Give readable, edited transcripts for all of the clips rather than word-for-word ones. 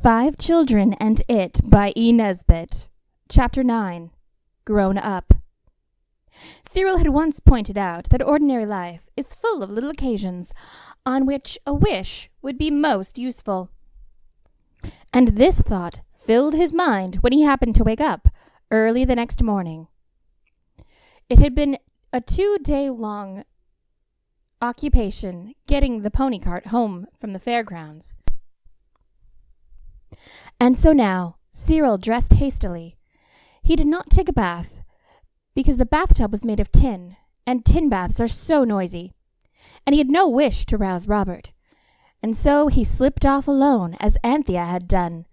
5 Children and It by E. Nesbit. Chapter 9. Grown Up. Cyril had once pointed out that ordinary life is full of little occasions on which a wish would be most useful. And this thought filled his mind when he happened to wake up early the next morning. It had been a 2-day-long occupation getting the pony cart home from the fairgrounds. And so now, Cyril dressed hastily. He did not take a bath, because the bathtub was made of tin, and tin baths are so noisy. And he had no wish to rouse Robert. And so he slipped off alone, as Anthea had done,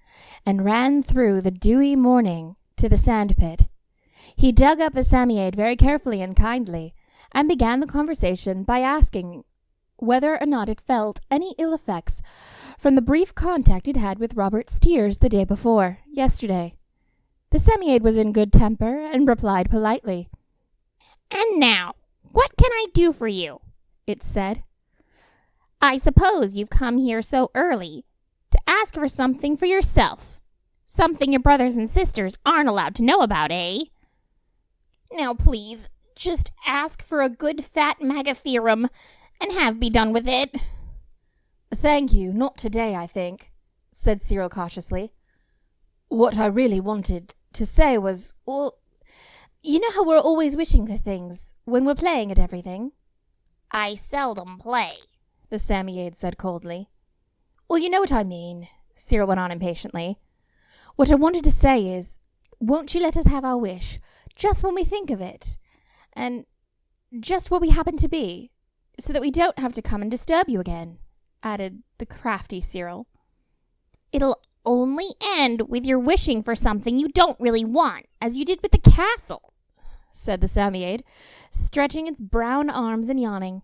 and ran through the dewy morning to the sand-pit. He dug up the Psammead very carefully and kindly, and began the conversation by asking whether or not it felt any ill effects from the brief contact it had with Robert's tears the day before, yesterday. The Psammead was in good temper, and replied politely. "And now, what can I do for you?" it said. "I suppose you've come here so early to ask for something for yourself. Something your brothers and sisters aren't allowed to know about, eh? Now please, just ask for a good fat magatherum and have be done with it." "Thank you, not today, I think," said Cyril cautiously. "What I really wanted to say was, well, you know how we're always wishing for things when we're playing at everything?" "I seldom play," the Psammead said coldly. "Well, you know what I mean," Cyril went on impatiently. "What I wanted to say is, won't you let us have our wish, just when we think of it, and just where we happen to be, so that we don't have to come and disturb you again," added the crafty Cyril. "It'll only end with your wishing for something you don't really want, as you did with the castle," said the Psammead, stretching its brown arms and yawning.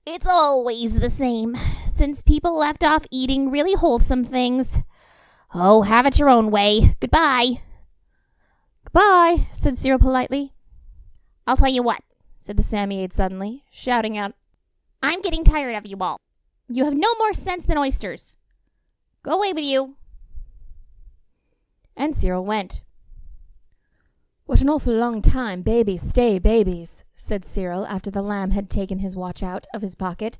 "It's always the same, since people left off eating really wholesome things. Oh, have it your own way. Goodbye." "Goodbye," said Cyril politely. "I'll tell you what," said the Psammead suddenly, shouting out, "I'm getting tired of you all. You have no more sense than oysters. Go away with you." And Cyril went. "What an awful long time babies stay babies," said Cyril after the lamb had taken his watch out of his pocket,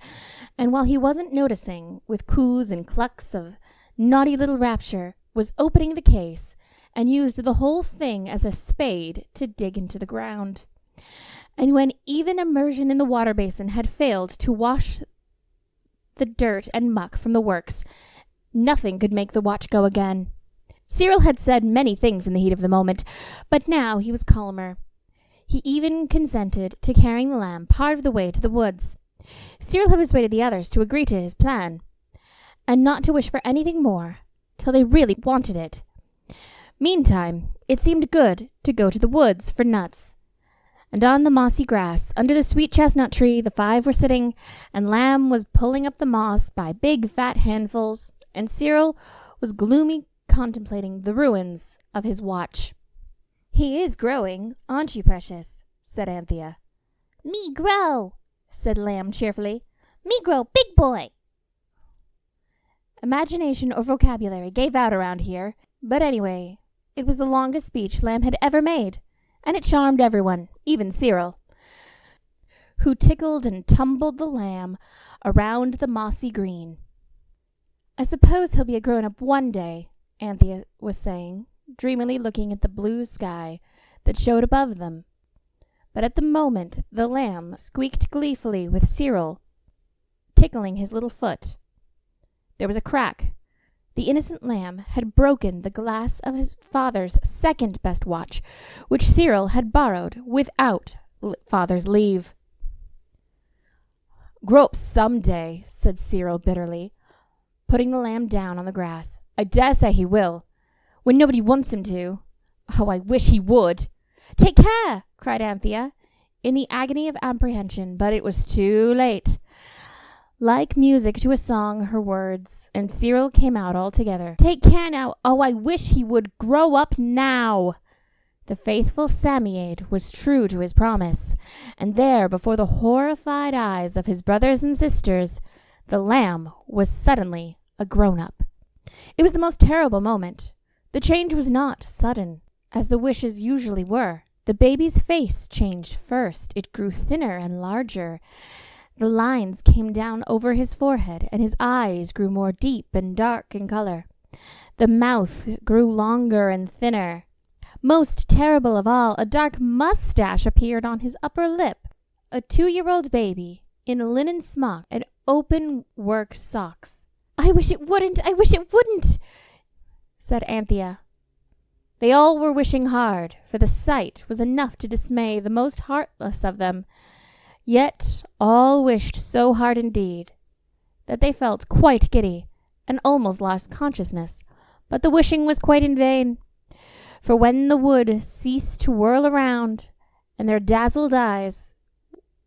and while he wasn't noticing, with coos and clucks of naughty little rapture, was opening the case and used the whole thing as a spade to dig into the ground. And when even immersion in the water basin had failed to wash the dirt and muck from the works, nothing could make the watch go again. Cyril had said many things in the heat of the moment, but now he was calmer. He even consented to carrying the lamb part of the way to the woods. Cyril had persuaded the others to agree to his plan, and not to wish for anything more till they really wanted it. Meantime, it seemed good to go to the woods for nuts. And on the mossy grass, under the sweet chestnut tree, the 5 were sitting, and Lamb was pulling up the moss by big fat handfuls, and Cyril was gloomily contemplating the ruins of his watch. "He is growing, aren't you, precious?" said Anthea. "Me grow," said Lamb cheerfully. "Me grow big boy." Imagination or vocabulary gave out around here, but anyway, it was the longest speech Lamb had ever made, and it charmed everyone, even Cyril, who tickled and tumbled the lamb around the mossy green. "I suppose he'll be a grown-up one day," Anthea was saying, dreamily looking at the blue sky that showed above them. But at the moment the lamb squeaked gleefully with Cyril tickling his little foot. There was a crack. The innocent lamb had broken the glass of his father's second-best watch, which Cyril had borrowed without father's leave. "Grow up some day," said Cyril bitterly, putting the lamb down on the grass. "I dare say he will, when nobody wants him to. Oh, I wish he would." "Take care!" cried Anthea, in the agony of apprehension, but it was too late. Like music to a song, her words, and Cyril came out altogether. "Take care now! Oh, I wish he would grow up now!" The faithful Psammead was true to his promise, and there, before the horrified eyes of his brothers and sisters, the lamb was suddenly a grown-up. It was the most terrible moment. The change was not sudden, as the wishes usually were. The baby's face changed first. It grew thinner and larger. The lines came down over his forehead, and his eyes grew more deep and dark in color. The mouth grew longer and thinner. Most terrible of all, a dark mustache appeared on his upper lip. A 2-year-old baby, in a linen smock and open-work socks. "I wish it wouldn't! I wish it wouldn't!" said Anthea. They all were wishing hard, for the sight was enough to dismay the most heartless of them. Yet all wished so hard indeed that they felt quite giddy and almost lost consciousness. But the wishing was quite in vain, for when the wood ceased to whirl around, and their dazzled eyes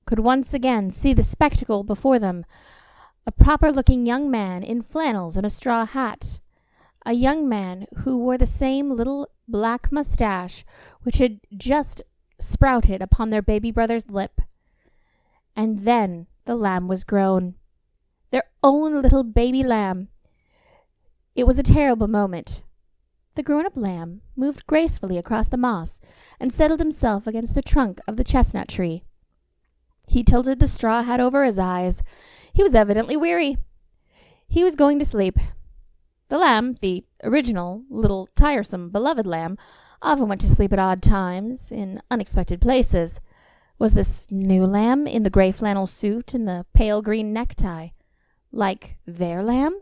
could once again see the spectacle before them, a proper-looking young man in flannels and a straw hat, a young man who wore the same little black mustache which had just sprouted upon their baby brother's lip. And then the lamb was grown. Their own little baby lamb. It was a terrible moment. The grown-up lamb moved gracefully across the moss and settled himself against the trunk of the chestnut tree. He tilted the straw hat over his eyes. He was evidently weary. He was going to sleep. The lamb, the original, little, tiresome, beloved lamb, often went to sleep at odd times, in unexpected places. Was this new lamb, in the gray flannel suit and the pale green necktie, like their lamb?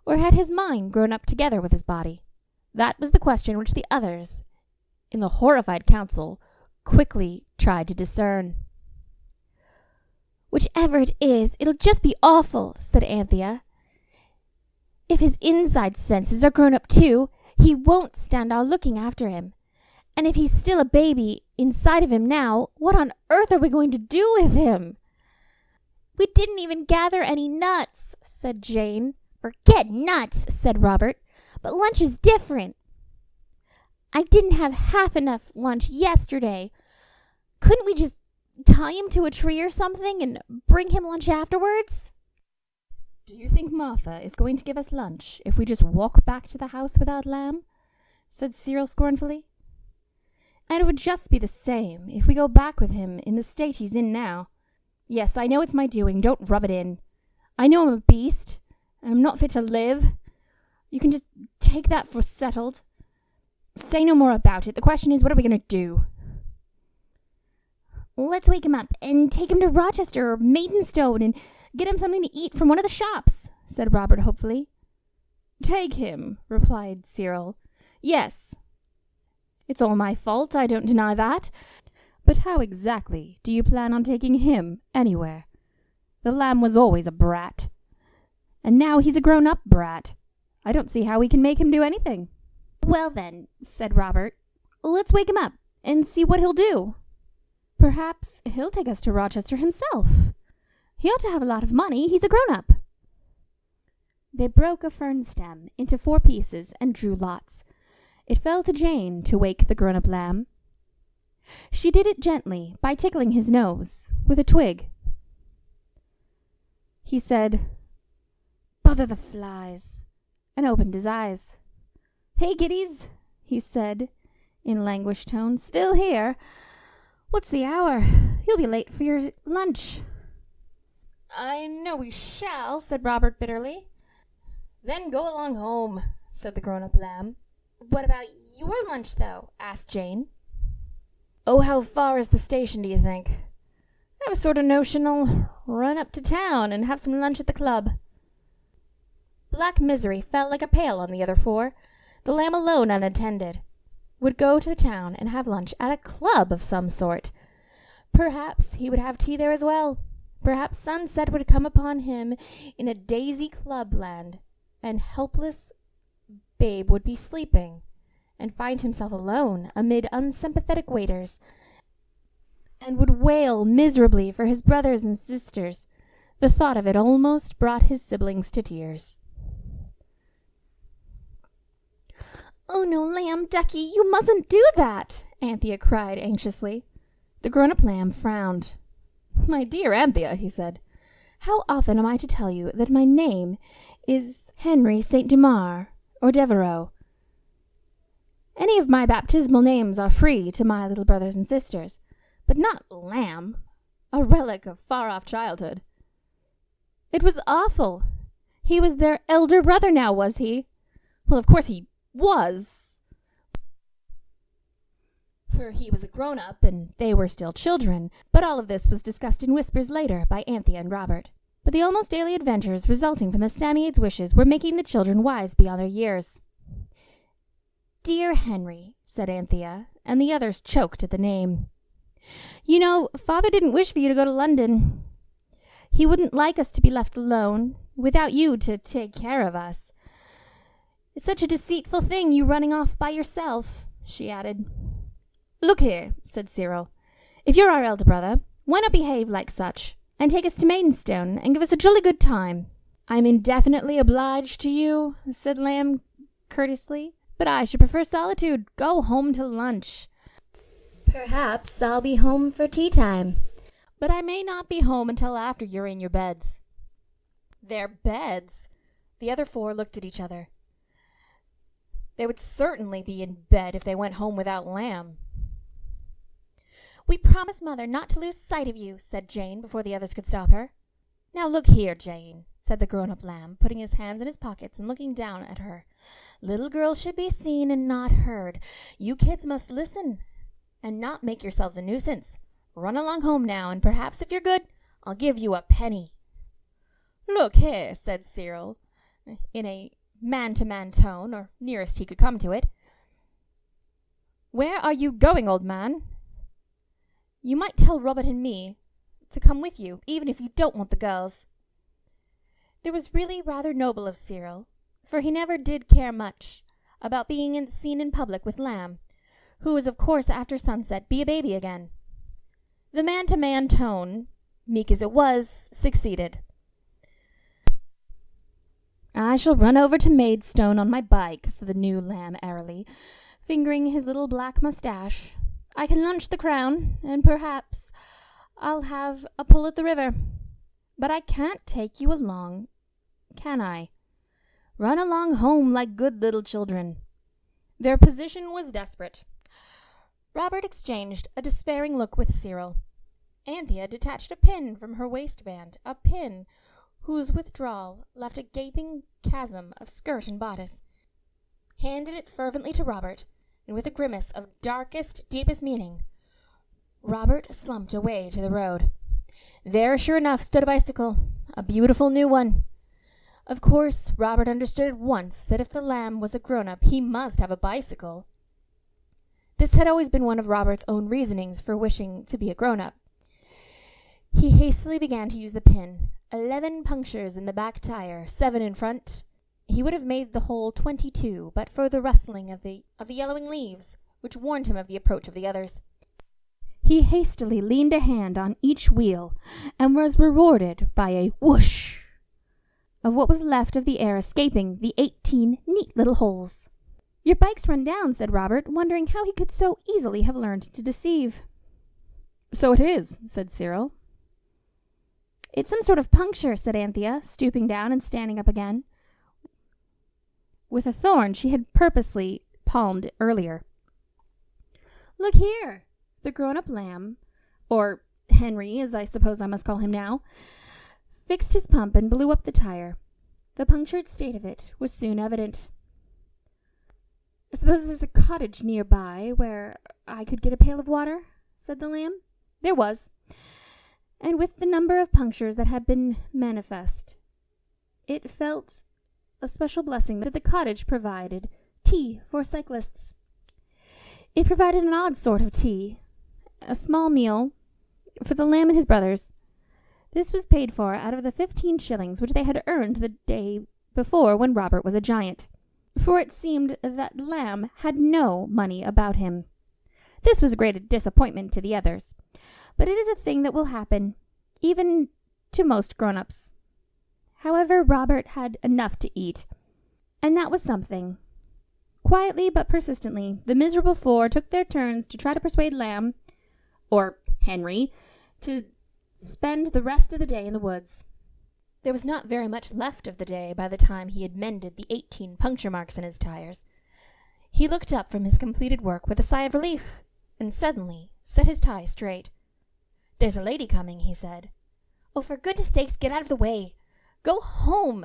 Or had his mind grown up together with his body? That was the question which the others, in the horrified council, quickly tried to discern. "Whichever it is, it'll just be awful," said Anthea. "If his inside senses are grown up too, he won't stand our looking after him. And if he's still a baby inside of him now, what on earth are we going to do with him?" "We didn't even gather any nuts," said Jane. "Forget nuts," said Robert. "But lunch is different." "I didn't have half enough lunch yesterday. Couldn't we just tie him to a tree or something and bring him lunch afterwards?" "Do you think Martha is going to give us lunch if we just walk back to the house without lamb?" said Cyril scornfully. "And it would just be the same if we go back with him in the state he's in now. Yes, I know it's my doing, don't rub it in. I know I'm a beast, and I'm not fit to live. You can just take that for settled. Say no more about it. The question is, what are we going to do?" "Let's wake him up and take him to Rochester or Maidstone and get him something to eat from one of the shops," said Robert hopefully. "Take him," replied Cyril. "Yes. It's all my fault, I don't deny that. But how exactly do you plan on taking him anywhere? The lamb was always a brat. And now he's a grown-up brat. I don't see how we can make him do anything." "Well then," said Robert, "let's wake him up and see what he'll do." "Perhaps he'll take us to Rochester himself. He ought to have a lot of money. He's a grown-up." They broke a fern stem into 4 pieces and drew lots. It fell to Jane to wake the grown-up lamb. She did it gently by tickling his nose with a twig. He said, "Bother the flies," and opened his eyes. "Hey, kiddies," he said in languished tones. "Still here? What's the hour? You'll be late for your lunch." "I know we shall," said Robert bitterly. "Then go along home," said the grown-up lamb. "What about your lunch, though?" asked Jane. "Oh, how far is the station, do you think? I have a sort of notion I'll run up to town and have some lunch at the club." Black misery fell like a pail on the other 4. The lamb alone unattended would go to the town and have lunch at a club of some sort. Perhaps he would have tea there as well. Perhaps sunset would come upon him in a daisy clubland, and helpless Babe would be sleeping, and find himself alone amid unsympathetic waiters, and would wail miserably for his brothers and sisters. The thought of it almost brought his siblings to tears. "Oh no, lamb ducky, you mustn't do that," Anthea cried anxiously. The grown-up lamb frowned. "My dear Anthea," he said, "how often am I to tell you that my name is Henry St. Demar or Devereux. Any of my baptismal names are free to my little brothers and sisters, but not Lamb, a relic of far-off childhood. It was awful. He was their elder brother now, was he? Well, of course he was, for he was a grown-up and they were still children, but all of this was discussed in whispers later by Anthea and Robert. But the almost daily adventures resulting from the Sammyids' wishes were making the children wise beyond their years. "Dear Henry," said Anthea, and the others choked at the name. "You know, Father didn't wish for you to go to London. He wouldn't like us to be left alone, without you to take care of us. It's such a deceitful thing, you running off by yourself," she added. "Look here," said Cyril. "If you're our elder brother, why not behave like such, and take us to Maidstone, and give us a jolly good time?" "I'm indefinitely obliged to you," said Lamb courteously, "but I should prefer solitude. Go home to lunch. Perhaps I'll be home for tea time, but I may not be home until after you're in your beds." Their beds? The other four looked at each other. They would certainly be in bed if they went home without Lamb. "We promised Mother not to lose sight of you," said Jane before the others could stop her. "Now look here, Jane," said the grown-up Lamb, putting his hands in his pockets and looking down at her. "Little girls should be seen and not heard. You kids must listen and not make yourselves a nuisance. Run along home now, and perhaps if you're good, I'll give you a penny." "Look here," said Cyril, in a man-to-man tone, or nearest he could come to it. "Where are you going, old man? You might tell Robert and me to come with you, even if you don't want the girls." There was really rather noble of Cyril, for he never did care much about being seen in public with Lamb, who was of course after sunset be a baby again. The man-to-man tone, meek as it was, succeeded. "I shall run over to Maidstone on my bike," said the new Lamb airily, fingering his little black mustache. "I can lunch the Crown, and perhaps I'll have a pull at the river. But I can't take you along, can I? Run along home like good little children." Their position was desperate. Robert exchanged a despairing look with Cyril. Anthea detached a pin from her waistband, a pin whose withdrawal left a gaping chasm of skirt and bodice, handed it fervently to Robert, and with a grimace of darkest, deepest meaning, Robert slumped away to the road. There, sure enough, stood a bicycle, a beautiful new one. Of course, Robert understood at once that if the Lamb was a grown-up, he must have a bicycle. This had always been one of Robert's own reasonings for wishing to be a grown-up. He hastily began to use the pin. 11 punctures in the back tire, 7 in front. He would have made the whole 22, but for the rustling of the yellowing leaves, which warned him of the approach of the others. He hastily leaned a hand on each wheel, and was rewarded by a whoosh of what was left of the air escaping the 18 neat little holes. "Your bike's run down," said Robert, wondering how he could so easily have learned to deceive. "So it is," said Cyril. "It's some sort of puncture," said Anthea, stooping down and standing up again, with a thorn she had purposely palmed earlier. "Look here!" The grown-up Lamb, or Henry, as I suppose I must call him now, fixed his pump and blew up the tire. The punctured state of it was soon evident. "I suppose there's a cottage nearby where I could get a pail of water?" said the Lamb. There was, and with the number of punctures that had been manifest, it felt a special blessing that the cottage provided tea for cyclists. It provided an odd sort of tea, a small meal for the Lamb and his brothers. This was paid for out of the 15 shillings which they had earned the day before when Robert was a giant, for it seemed that Lamb had no money about him. This was a great disappointment to the others, but it is a thing that will happen even to most grown-ups. However, Robert had enough to eat, and that was something. Quietly but persistently, the miserable four took their turns to try to persuade Lamb, or Henry, to spend the rest of the day in the woods. There was not very much left of the day by the time he had mended the 18 puncture marks in his tires. He looked up from his completed work with a sigh of relief, and suddenly set his tie straight. "There's a lady coming," he said. "Oh, for goodness sakes, get out of the way. Go home.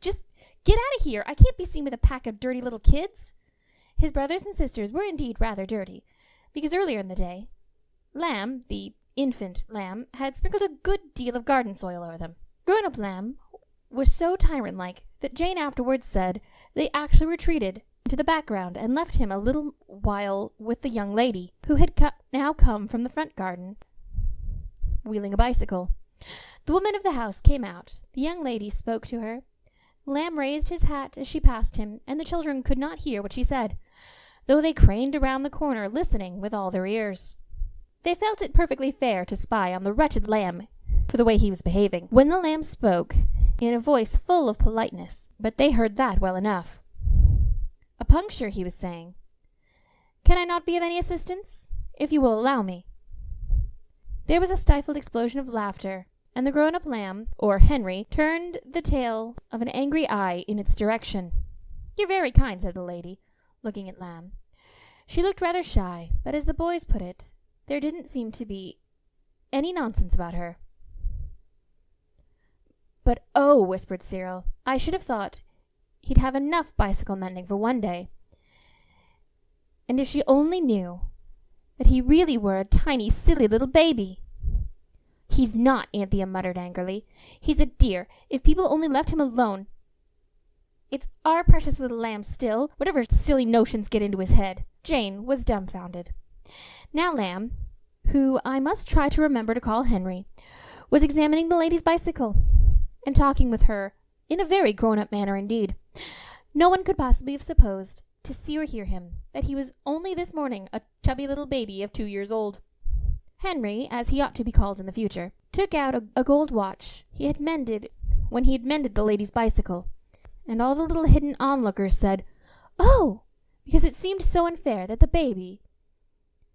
Just get out of here. I can't be seen with a pack of dirty little kids." His brothers and sisters were indeed rather dirty, because earlier in the day, Lamb, the infant Lamb, had sprinkled a good deal of garden soil over them. Grown-up Lamb was so tyrant-like that Jane afterwards said they actually retreated to the background and left him a little while with the young lady, who had now come from the front garden, wheeling a bicycle. The woman of the house came out. The young lady spoke to her. Lamb raised his hat as she passed him, and the children could not hear what she said, though they craned around the corner listening with all their ears. They felt it perfectly fair to spy on the wretched Lamb for the way he was behaving. When the Lamb spoke, in a voice full of politeness, but they heard that well enough. "A puncture," he was saying. "Can I not be of any assistance, if you will allow me?" There was a stifled explosion of laughter, and the grown-up Lamb, or Henry, turned the tail of an angry eye in its direction. "You're very kind," said the lady, looking at Lamb. She looked rather shy, but as the boys put it, there didn't seem to be any nonsense about her. "But oh," whispered Cyril, "I should have thought he'd have enough bicycle mending for one day. And if she only knew that he really were a tiny, silly little baby." "He's not," Anthea muttered angrily. "He's a dear. If people only left him alone. It's our precious little Lamb still, whatever silly notions get into his head." Jane was dumbfounded. Now Lamb, who I must try to remember to call Henry, was examining the lady's bicycle and talking with her in a very grown-up manner indeed. No one could possibly have supposed, to see or hear him, that he was only this morning a chubby little baby of 2 years old. Henry, as he ought to be called in the future, took out a gold watch he had mended when he had mended the lady's bicycle, and all the little hidden onlookers said, "Oh!" because it seemed so unfair that the baby,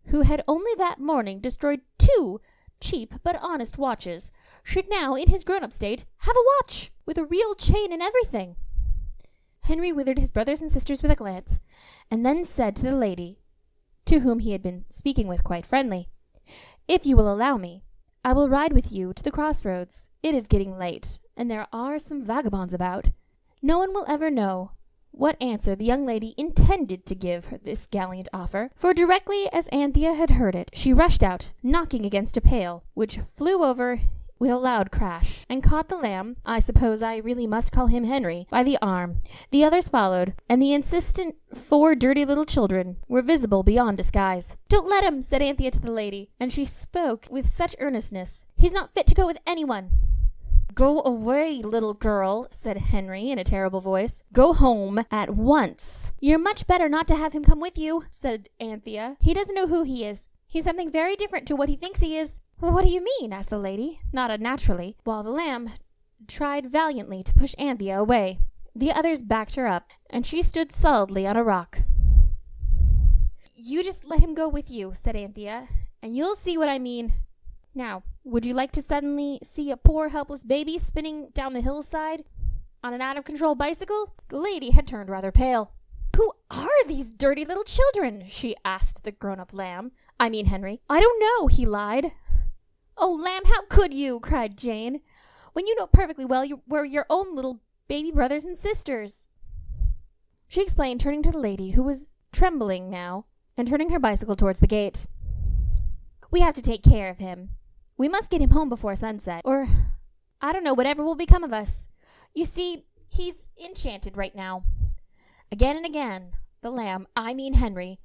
who had only that morning destroyed 2 cheap but honest watches, should now, in his grown-up state, have a watch with a real chain and everything. Henry withered his brothers and sisters with a glance, and then said to the lady, to whom he had been speaking with quite friendly, "If you will allow me, I will ride with you to the crossroads. It is getting late, and there are some vagabonds about." No one will ever know what answer the young lady intended to give her this gallant offer, for directly as Anthea had heard it, she rushed out, knocking against a pail, which flew over with a loud crash, and caught the Lamb, I suppose I really must call him Henry, by the arm. The others followed, and the insistent 4 dirty little children were visible beyond disguise. "Don't let him," said Anthea to the lady, and she spoke with such earnestness. "He's not fit to go with anyone." "Go away, little girl," said Henry in a terrible voice. "Go home at once." "You're much better not to have him come with you," said Anthea. "He doesn't know who he is. He's something very different to what he thinks he is." "What do you mean?" asked the lady, not unnaturally, while the Lamb tried valiantly to push Anthea away. The others backed her up, and she stood solidly on a rock. "You just let him go with you," said Anthea, "and you'll see what I mean. Now, would you like to suddenly see a poor helpless baby spinning down the hillside on an out-of-control bicycle?" The lady had turned rather pale. "Who are these dirty little children?" she asked the grown-up Lamb. I mean Henry. "I don't know," he lied. "Oh, Lamb, how could you?" cried Jane, "when you know perfectly well you were your own little baby brothers and sisters." She explained, turning to the lady, who was trembling now, and turning her bicycle towards the gate. "We have to take care of him. We must get him home before sunset, or I don't know whatever will become of us. You see, he's enchanted right now." Again and again, the Lamb, I mean Henry,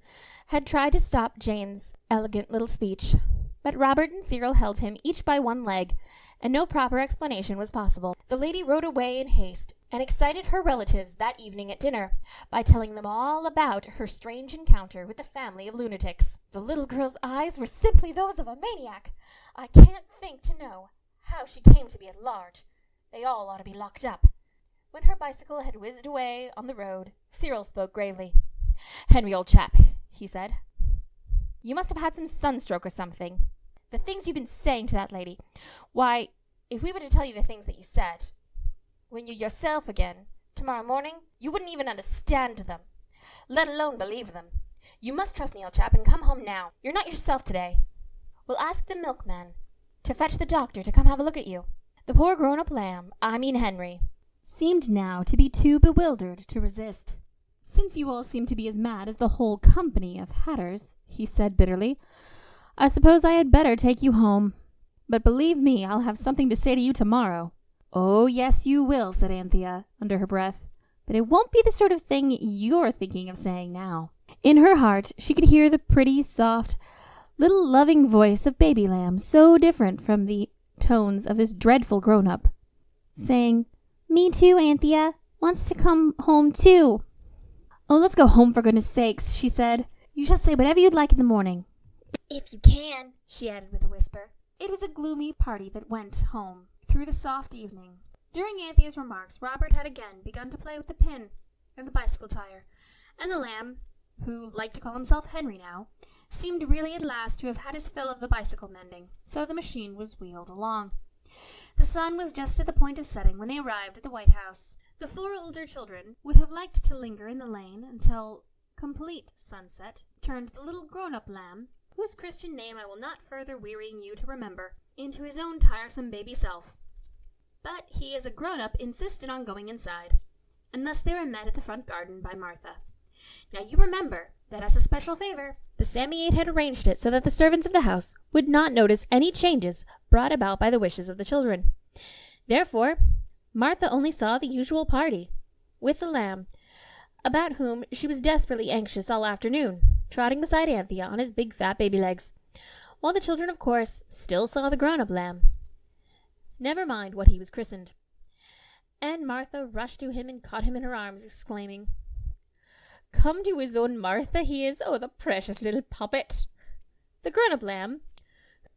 had tried to stop Jane's elegant little speech, but Robert and Cyril held him each by one leg, and no proper explanation was possible. The lady rode away in haste, and excited her relatives that evening at dinner by telling them all about her strange encounter with the family of lunatics. The little girl's eyes were simply those of a maniac. I can't think to know how she came to be at large. They all ought to be locked up. When her bicycle had whizzed away on the road, Cyril spoke gravely. "Henry, old chap," he said, "you must have had some sunstroke or something. The things you've been saying to that lady. Why, if we were to tell you the things that you said, when you're yourself again, tomorrow morning, you wouldn't even understand them, let alone believe them. You must trust me, old chap, and come home now. You're not yourself today. We'll ask the milkman to fetch the doctor to come have a look at you. The poor grown-up lamb, Henry, seemed now to be too bewildered to resist. Since you all seem to be as mad as the whole company of hatters, he said bitterly, I suppose I had better take you home. But believe me, I'll have something to say to you tomorrow. Oh, yes, you will, said Anthea, under her breath. But it won't be the sort of thing you're thinking of saying now. In her heart, she could hear the pretty, soft, little loving voice of baby lamb, so different from the tones of this dreadful grown-up, saying, Me too, Anthea. Wants to come home too. Oh, let's go home for goodness sakes, she said. You shall say whatever you'd like in the morning. If you can, she added with a whisper. It was a gloomy party that went home through the soft evening. During Anthea's remarks, Robert had again begun to play with the pin and the bicycle tire, and the lamb, who liked to call himself Henry now, seemed really at last to have had his fill of the bicycle mending, so the machine was wheeled along. The sun was just at the point of setting when they arrived at the White House. The 4 older children would have liked to linger in the lane until complete sunset turned the little grown-up lamb, whose Christian name I will not further wearying you to remember, into his own tiresome baby self. But he, as a grown-up, insisted on going inside, and thus they were met at the front garden by Martha. Now you remember that as a special favor, the Sammy 8 had arranged it so that the servants of the house would not notice any changes brought about by the wishes of the children. Therefore, Martha only saw the usual party, with the lamb, about whom she was desperately anxious all afternoon, trotting beside Anthea on his big fat baby legs, while the children, of course, still saw the grown-up lamb. Never mind what he was christened. And Martha rushed to him and caught him in her arms, exclaiming, Come to his own Martha he is, oh, the precious little puppet. The grown-up lamb,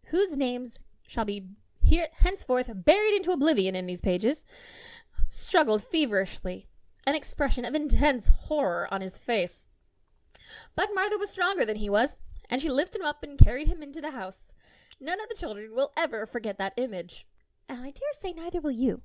whose names shall be here henceforth buried into oblivion in these pages, struggled feverishly, an expression of intense horror on his face. But Martha was stronger than he was, and she lifted him up and carried him into the house. None of the children will ever forget that image, and I dare say neither will you.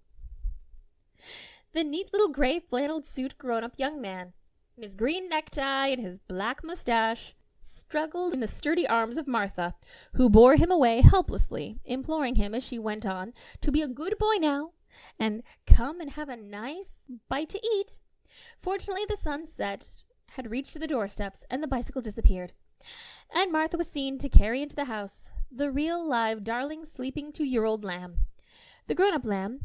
The neat little gray flannelled suit grown-up young man, in his green necktie and his black mustache, struggled in the sturdy arms of Martha, who bore him away helplessly, imploring him as she went on to be a good boy now, and come and have a nice bite to eat. Fortunately, the sunset had reached the doorsteps, and the bicycle disappeared, and Martha was seen to carry into the house the real, live, darling, sleeping 2-year-old lamb. The grown-up lamb,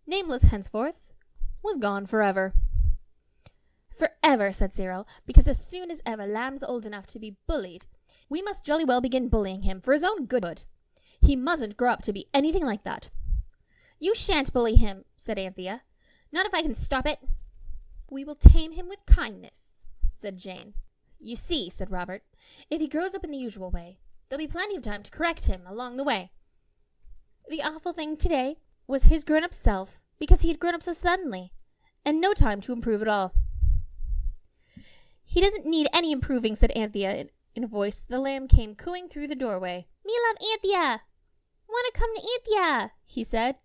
nameless henceforth, was gone forever. Forever, said Cyril, because as soon as ever lamb's old enough to be bullied, we must jolly well begin bullying him for his own good. He mustn't grow up to be anything like that. You shan't bully him, said Anthea. Not if I can stop it. We will tame him with kindness, said Jane. You see, said Robert, if he grows up in the usual way, there'll be plenty of time to correct him along the way. The awful thing today was his grown-up self, because he had grown up so suddenly, and no time to improve at all. He doesn't need any improving, said Anthea in a voice. The lamb came cooing through the doorway. Me love Anthea. Want to come to Anthea, he said.